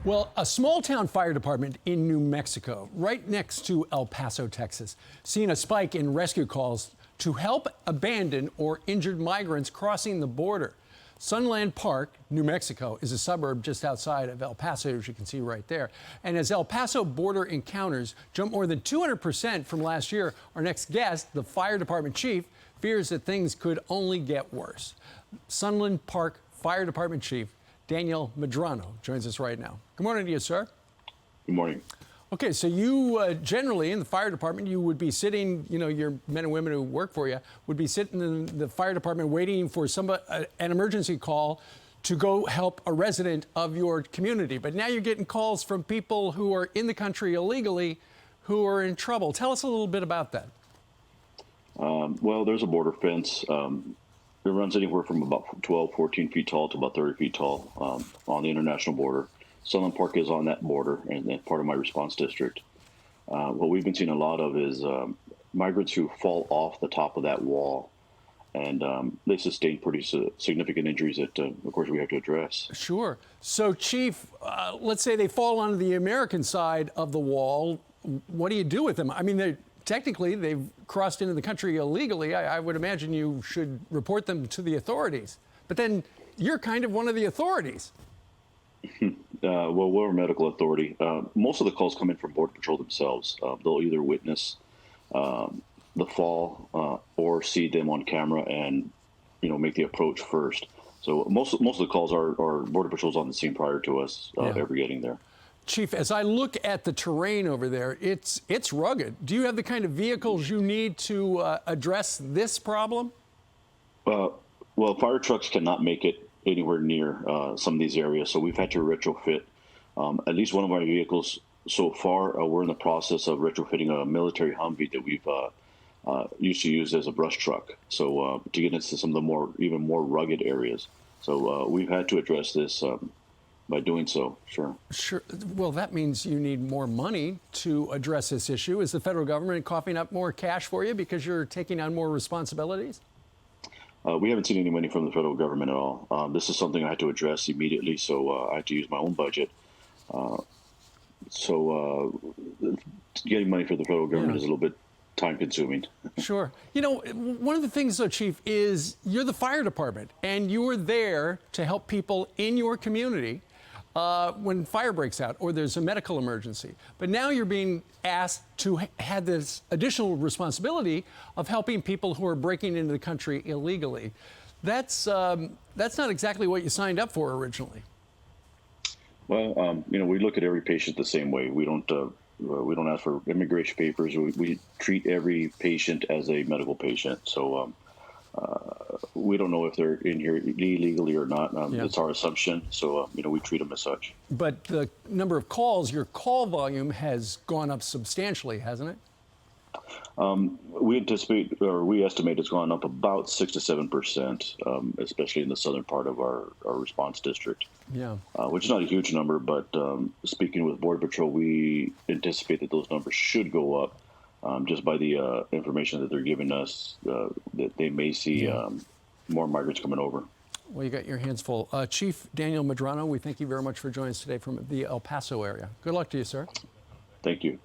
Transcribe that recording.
Well, a small town fire department in New Mexico, right next to El Paso, Texas, seen a spike in rescue calls to help abandoned or injured migrants crossing the border. Sunland Park, New Mexico, is a suburb just outside of El Paso, as you can see right there. And as El Paso border encounters jump more than 200% from last year, our next guest, the fire department chief, fears that things could only get worse. Sunland Park Fire Department Chief Daniel Medrano joins us right now. Good morning to you, sir. Good morning. Okay, so you generally in the fire department, you would be sitting, your men and women who work for you would be sitting in the fire department waiting for an emergency call to go help a resident of your community. But now you're getting calls from people who are in the country illegally who are in trouble. Tell us a little bit about that. Well, there's a border fence. It runs anywhere from about 12, 14 feet tall to about 30 feet tall on the international border. Sunland Park is on that border, and that's part of my response district. What we've been seeing a lot of is migrants who fall off the top of that wall, and they sustain pretty significant injuries that, of course, we have to address. Sure. So, Chief, let's say they fall onto the American side of the wall. What do you do with them? I mean, technically, they've crossed into the country illegally. I would imagine you should report them to the authorities. But then you're kind of one of the authorities. Well, we're a medical authority. Most of the calls come in from Border Patrol themselves. They'll either witness the fall or see them on camera and, make the approach first. So most of the calls are Border Patrol's on the scene prior to us ever getting there. Chief, as I look at the terrain over there, it's rugged. Do you have the kind of vehicles you need to address this problem? Well, fire trucks cannot make it anywhere near some of these areas, so we've had to retrofit at least one of our vehicles. So far, we're in the process of retrofitting a military Humvee that we've used to use as a brush truck, so to get into some of the even more rugged areas. So we've had to address this by doing so. Sure. Well, that means you need more money to address this issue. Is the federal government coughing up more cash for you because you're taking on more responsibilities? We haven't seen any money from the federal government at all. This is something I had to address immediately, so I had to use my own budget. Getting money from the federal government is a little bit time-consuming. Sure. One of the things, though, Chief, is you're the fire department, and you are there to help people in your community when fire breaks out or there's a medical emergency. But now you're being asked to have this additional responsibility of helping people who are breaking into the country illegally. That's not exactly what you signed up for originally. Well, we look at every patient the same way. We don't ask for immigration papers. We treat every patient as a medical patient. So we don't know if they're in here illegally or not. It's our assumption. So, we treat them as such. But the number of calls, your call volume has gone up substantially, hasn't it? We estimate it's gone up about 6 to 7%, especially in the southern part of our response district. Yeah. Which is not a huge number, but speaking with Border Patrol, we anticipate that those numbers should go up just by the information that they're giving us, that they may see more migrants coming over. Well, you got your hands full. Chief Daniel Medrano, we thank you very much for joining us today from the El Paso area. Good luck to you, sir. Thank you.